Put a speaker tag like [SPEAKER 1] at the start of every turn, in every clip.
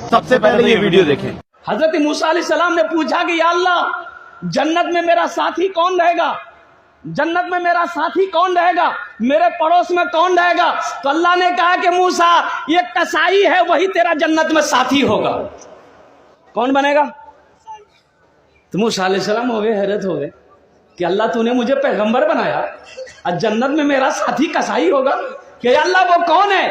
[SPEAKER 1] سب سے پہلے یہ ویڈیو دیکھیں۔
[SPEAKER 2] حضرت موسیٰ علیہ السلام نے پوچھا کہ یا اللہ جنت میں میرا ساتھی کون رہے گا، جنت میں میرا ساتھی کون رہے گا، میرے پڑوس میں کون رہے گا؟ تو اللہ نے کہا کہ موسیٰ یہ کسائی ہے، وہی تیرا جنت میں ساتھی ہوگا۔ کون بنے گا؟ تو موسیٰ علیہ السلام ہو گئے، حیرت ہو گئے کہ اللہ تو نے مجھے پیغمبر بنایا اور جنت میں میرا ساتھی کسائی ہوگا؟ کہ یا اللہ وہ کون ہے،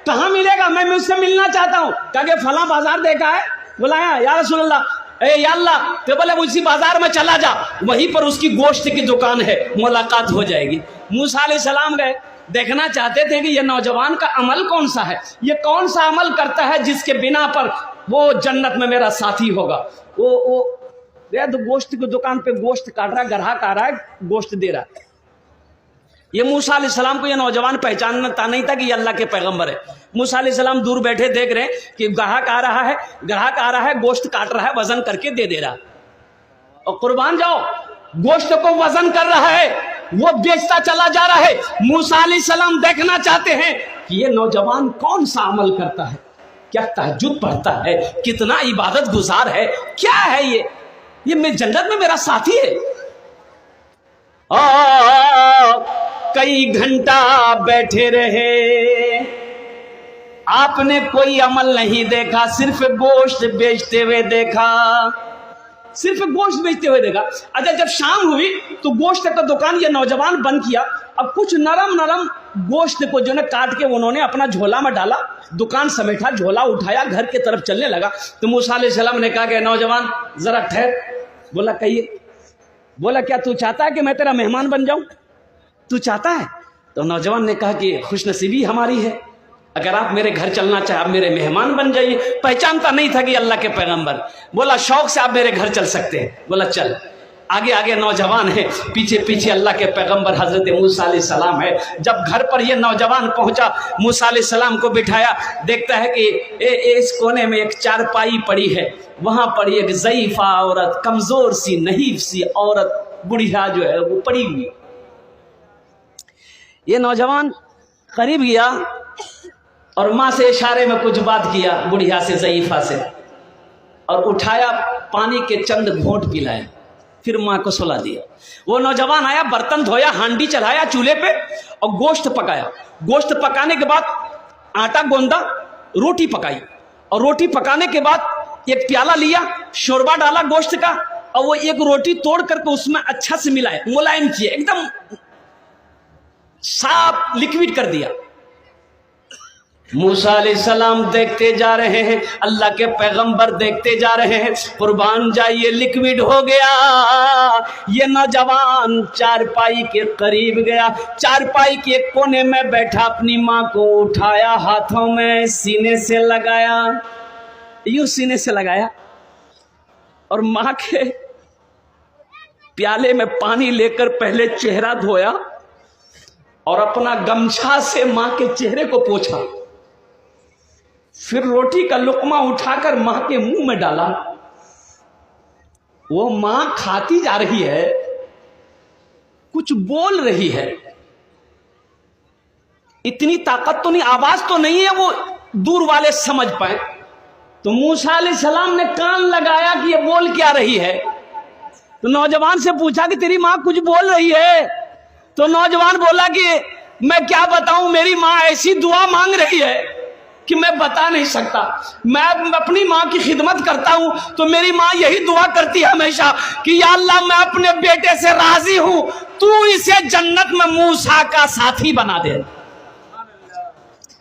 [SPEAKER 2] کہاں ملے گا، میں اس سے ملنا چاہتا ہوں۔ کہا کہ فلاں بازار دیکھا ہے؟ بلایا یا رسول اللہ، اے یا اللہ، تو بولے اسی بازار میں چلا جا، وہیں پر اس کی گوشت کی دکان ہے، ملاقات ہو جائے گی۔ موسیٰ علیہ السلام گئے، دیکھنا چاہتے تھے کہ یہ نوجوان کا عمل کون سا ہے، یہ کون سا عمل کرتا ہے جس کے بنا پر وہ جنت میں میرا ساتھی ہوگا۔ وہ گوشت کی دکان پہ گوشت کاٹ رہا ہے، گراہک آ رہا ہے، گوشت دے رہا ہے۔ یہ موسیٰ علیہ السلام کو یہ نوجوان پہچانتا نہیں تھا کہ یہ اللہ کے پیغمبر ہے۔ موسیٰ علیہ السلام دور بیٹھے دیکھ رہے ہیں کہ گاہک آ رہا ہے، گوشت کاٹ رہا ہے، وزن کر کے دے رہا، اور قربان جاؤ گوشت کو وزن کر رہا ہے، وہ بیچتا چلا جا رہا ہے۔ موسیٰ علیہ السلام دیکھنا چاہتے ہیں کہ یہ نوجوان کون سا عمل کرتا ہے، کیا تہجد پڑھتا ہے، کتنا عبادت گزار ہے، کیا ہے یہ میں جنت میں میرا ساتھی ہے۔ کئی گھنٹہ بیٹھے رہے، آپ نے کوئی عمل نہیں دیکھا، صرف گوشت بیچتے ہوئے دیکھا، صرف گوشت بیچتے ہوئے دیکھا۔ اچھا جب شام ہوئی تو گوشت کا دکان یہ نوجوان بند کیا، اب کچھ نرم گوشت کو جو نے کاٹ کے انہوں نے اپنا جھولا میں ڈالا، دکان سمیٹا، جھولا اٹھایا، گھر کی طرف چلنے لگا۔ تو موسیٰ علیہ السلام نے کہا کہ نوجوان ذرا ٹھہر۔ بولا کہیے۔ بولا کیا تو چاہتا ہے کہ میں تیرا مہمان بن جاؤں؟ تو چاہتا ہے؟ تو نوجوان نے کہا کہ خوش نصیبی ہماری ہے، اگر آپ میرے گھر چلنا چاہیں آپ میرے مہمان بن جائیے۔ پہچانتا نہیں تھا کہ اللہ کے پیغمبر۔ بولا شوق سے آپ میرے گھر چل سکتے ہیں۔ بولا چل۔ آگے آگے نوجوان ہے، پیچھے پیچھے اللہ کے پیغمبر حضرت موسیٰ علیہ السلام ہے۔ جب گھر پر یہ نوجوان پہنچا، موسیٰ علیہ السلام کو بٹھایا، دیکھتا ہے کہ اس کونے میں ایک چارپائی پڑی ہے، وہاں پر ایک ضعیفہ عورت، کمزور سی نحیف سی عورت، بڑھیا جو ہے وہ پڑی ہوئی۔ یہ نوجوان قریب گیا اور ماں سے اشارے میں کچھ بات کیا، بڑھیا سے ضعیفہ سے، اور اٹھایا، پانی کے چند گھونٹ پلائے، پھر ماں کو سلا دیا۔ وہ نوجوان آیا، برتن دھویا، ہانڈی چڑھایا چولہے پہ اور گوشت پکایا۔ گوشت پکانے کے بعد آٹا گوندا، روٹی پکائی، اور روٹی پکانے کے بعد ایک پیالہ لیا، شوربہ ڈالا گوشت کا، اور وہ ایک روٹی توڑ کر کے اس میں اچھا سے ملایا، ملائم کیا، ایک دم صاف لکوڈ کر دیا۔ موسیٰ علیہ السلام دیکھتے جا رہے ہیں، اللہ کے پیغمبر دیکھتے جا رہے ہیں، قربان جائیے لکوڈ ہو گیا۔ یہ نوجوان چارپائی کے قریب گیا، چارپائی کے کونے میں بیٹھا، اپنی ماں کو اٹھایا، ہاتھوں میں سینے سے لگایا، یوں سینے سے لگایا، اور ماں کے پیالے میں پانی لے کر پہلے چہرہ دھویا اور اپنا گمچھا سے ماں کے چہرے کو پوچھا، پھر روٹی کا لقمہ اٹھا کر ماں کے منہ میں ڈالا۔ وہ ماں کھاتی جا رہی ہے، کچھ بول رہی ہے، اتنی طاقت تو نہیں، آواز تو نہیں ہے وہ دور والے سمجھ پائیں۔ تو موسیٰ علیہ السلام نے کان لگایا کہ یہ بول کیا رہی ہے۔ تو نوجوان سے پوچھا کہ تیری ماں کچھ بول رہی ہے؟ تو نوجوان بولا کہ میں کیا بتاؤں، میری ماں ایسی دعا مانگ رہی ہے کہ میں بتا نہیں سکتا۔ میں اپنی ماں کی خدمت کرتا ہوں تو میری ماں یہی دعا کرتی ہے ہمیشہ کہ یا اللہ میں اپنے بیٹے سے راضی ہوں، تو اسے جنت میں موسیٰ کا ساتھی بنا دے،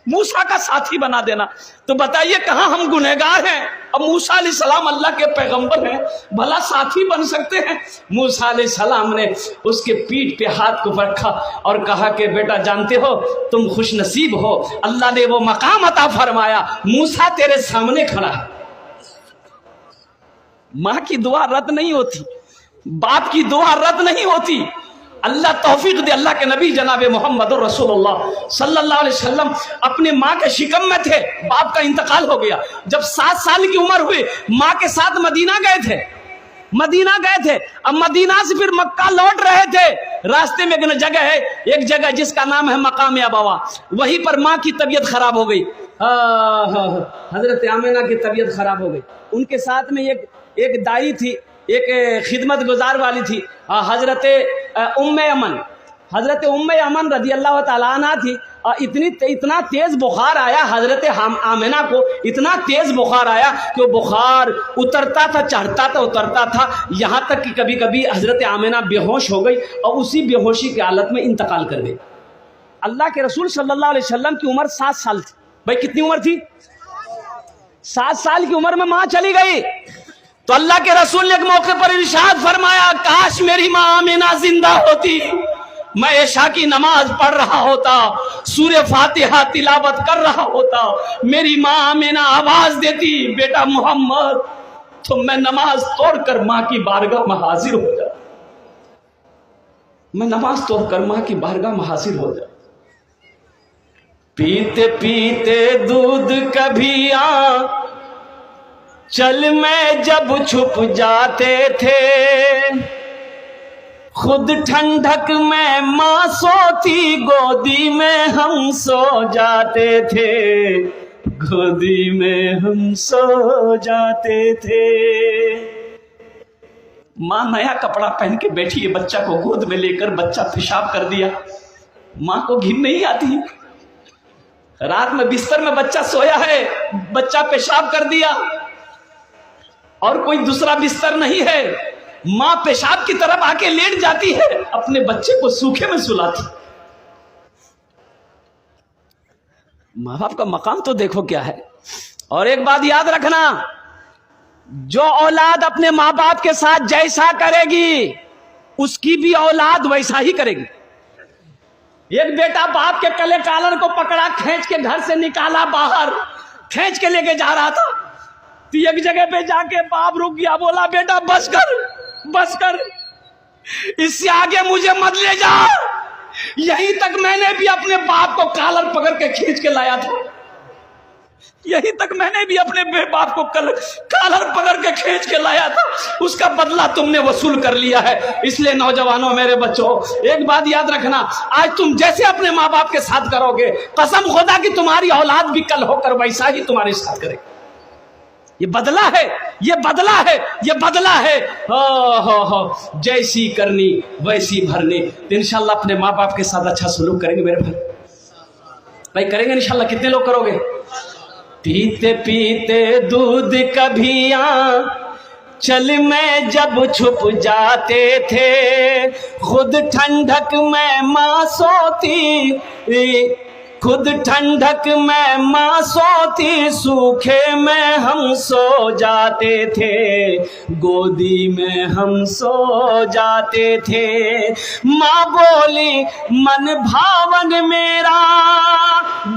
[SPEAKER 2] موسیٰ کا ساتھی بنا دینا۔ تو بتائیے کہاں ہم گنہگار ہیں، اب موسیٰ علیہ السلام اللہ کے پیغمبر ہیں، بھلا ساتھی بن سکتے ہیں؟ موسیٰ علیہ السلام نے اس کے پیٹھ پہ ہاتھ کو رکھا اور کہا کہ بیٹا جانتے ہو تم خوش نصیب ہو، اللہ نے وہ مقام عطا فرمایا، موسیٰ تیرے سامنے کھڑا ہے۔ ماں کی دعا رد نہیں ہوتی، باپ کی دعا رد نہیں ہوتی۔ اللہ توفیق دے۔ اللہ کے نبی جناب محمد رسول اللہ صلی اللہ علیہ وسلم اپنے ماں کے شکم میں تھے، باپ کا انتقال ہو گیا۔ جب 7 سال کی عمر ہوئی، ماں کے ساتھ مدینہ گئے تھے، اب مدینہ سے پھر مکہ لوٹ رہے تھے، راستے میں ایک جگہ ہے، ایک جگہ جس کا نام ہے مقام ابوا، وہیں پر ماں کی طبیعت خراب ہو گئی۔ حضرت آمینہ کی طبیعت خراب ہو گئی. ان کے ساتھ میں ایک دائی تھی, ایک خدمت گزار والی تھی, حضرت ام امن رضی اللہ تعالیٰ عنہ تھی. اتنا تیز بخار آیا حضرت آمینہ کو, اتنا تیز بخار آیا کہ وہ بخار اترتا تھا, چڑھتا تھا, اترتا تھا, یہاں تک کہ کبھی کبھی حضرت آمینہ بے ہوش ہو گئی اور اسی بے ہوشی کی حالت میں انتقال کر گئی. اللہ کے رسول صلی اللہ علیہ وسلم کی عمر 7 سال تھی. بھائی کتنی عمر تھی؟ 7 سال کی عمر میں ماں چلی گئی. تو اللہ کے رسول نے ایک موقع پر ارشاد فرمایا, کاش میری ماں آمینہ زندہ ہوتی, میں عشاء کی نماز پڑھ رہا ہوتا, سورہ فاتحہ تلاوت کر رہا ہوتا, میری ماں آمینہ آواز دیتی بیٹا محمد, تو میں نماز توڑ کر ماں کی بارگاہ میں حاضر ہو جاتا. میں نماز توڑ کر ماں کی بارگاہ میں حاضر ہو جاتا. پیتے پیتے دودھ کبھی چل میں جب چھپ جاتے تھے, خود ٹھنڈک میں ماں سوتی, گودی میں ہم سو جاتے تھے, گودی میں ہم سو جاتے تھے. ماں نیا کپڑا پہن کے بیٹھی ہے, بچہ کو گود میں لے کر, بچہ پیشاب کر دیا, ماں کو گھن نہیں آتی. رات میں بستر میں بچہ سویا ہے, بچہ پیشاب کر دیا اور کوئی دوسرا بستر نہیں ہے, ماں پیشاب کی طرف آ کے لیٹ جاتی ہے, اپنے بچے کو سوکھے میں سلاتی. ماں باپ کا مقام تو دیکھو کیا ہے. اور ایک بات یاد رکھنا, جو اولاد اپنے ماں باپ کے ساتھ جیسا کرے گی اس کی بھی اولاد ویسا ہی کرے گی. ایک بیٹا باپ کے کلے کالر کو پکڑا, کھینچ کے گھر سے نکالا باہر, کھینچ کے لے کے جا رہا تھا, تو ایک جگہ پہ جا کے باپ رک گیا, بولا بیٹا بس کر, اس سے آگے مجھے مت لے جا. یہیں تک میں نے بھی اپنے باپ کو کالر پکڑ کے کھینچ کے لایا تھا, یہیں تک میں نے بھی اپنے باپ کو کالر پکڑ کے کھینچ کے لایا تھا, اس کا بدلہ تم نے وصول کر لیا ہے. اس لیے نوجوانوں, میرے بچوں, ایک بات یاد رکھنا, آج تم جیسے اپنے ماں باپ کے ساتھ کرو گے, قسم خدا کی تمہاری اولاد بھی کل ہو کر ویسا ہی تمہارے ساتھ کرے. یہ بدلہ ہے, یہ بدلہ ہے, یہ بدلہ ہے. جیسی کرنی ویسی بھرنی. تو انشاءاللہ اپنے ماں باپ کے ساتھ اچھا سلوک کریں گے میرے بھائی کریں گے انشاءاللہ. کتنے لوگ کرو گے؟ پیتے پیتے دودھ کبھی چل میں جب چھپ جاتے تھے, خود ٹھنڈک میں ماں سوتی, خود ٹھنڈک میں ماں سوتی, سوکھے میں ہم سو جاتے تھے, گودی میں ہم سو جاتے تھے. ماں بولی من بھاون میرا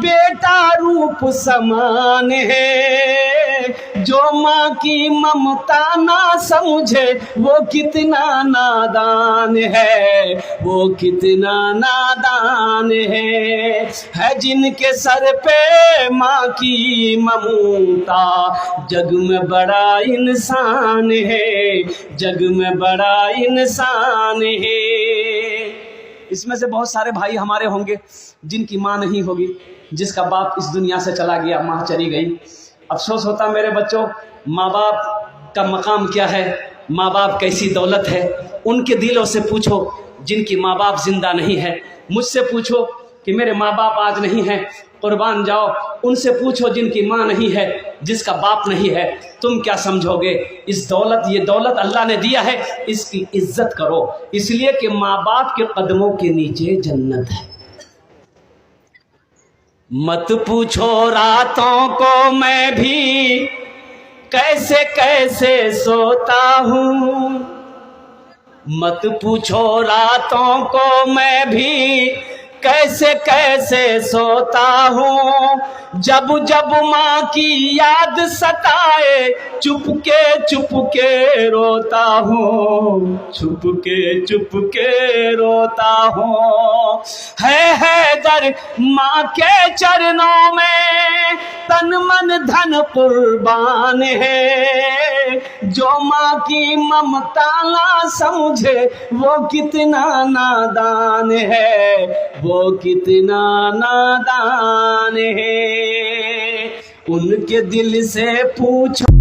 [SPEAKER 2] بیٹا روپ سمان ہے, جو ماں کی ممتا نہ سمجھے وہ کتنا نادان ہے, وہ کتنا نادان ہے. جن کے سر پہ ماں کی ممتا, جگ میں بڑا انسان ہے, جگ میں بڑا انسان ہے. اس میں سے بہت سارے بھائی ہمارے ہوں گے جن کی ماں نہیں ہوگی, جس کا باپ اس دنیا سے چلا گیا, ماں چلی گئی. افسوس ہوتا میرے بچوں, ماں باپ کا مقام کیا ہے, ماں باپ کیسی دولت ہے. ان کے دلوں سے پوچھو جن کی ماں باپ زندہ نہیں ہے. مجھ سے پوچھو کہ میرے ماں باپ آج نہیں ہیں, قربان جاؤ. ان سے پوچھو جن کی ماں نہیں ہے, جس کا باپ نہیں ہے, تم کیا سمجھو گے؟ اس دولت, یہ دولت اللہ نے دیا ہے, اس کی عزت کرو, اس لیے کہ ماں باپ کے قدموں کے نیچے جنت ہے. مت پوچھو راتوں کو میں بھی کیسے کیسے سوتا ہوں, مت پوچھو راتوں کو میں بھی کیسے کیسے سوتا ہوں. جب جب ماں کی یاد ستائے چپ کے روتا ہوں, چپ کے روتا ہوں. ہے حیدر ماں کے چرنوں میں تن من دھن قربان ہے, جو ماں کی ممتا نہ سمجھے وہ کتنا نادان ہے, وہ کتنا نادان ہے. ان کے دل سے پوچھو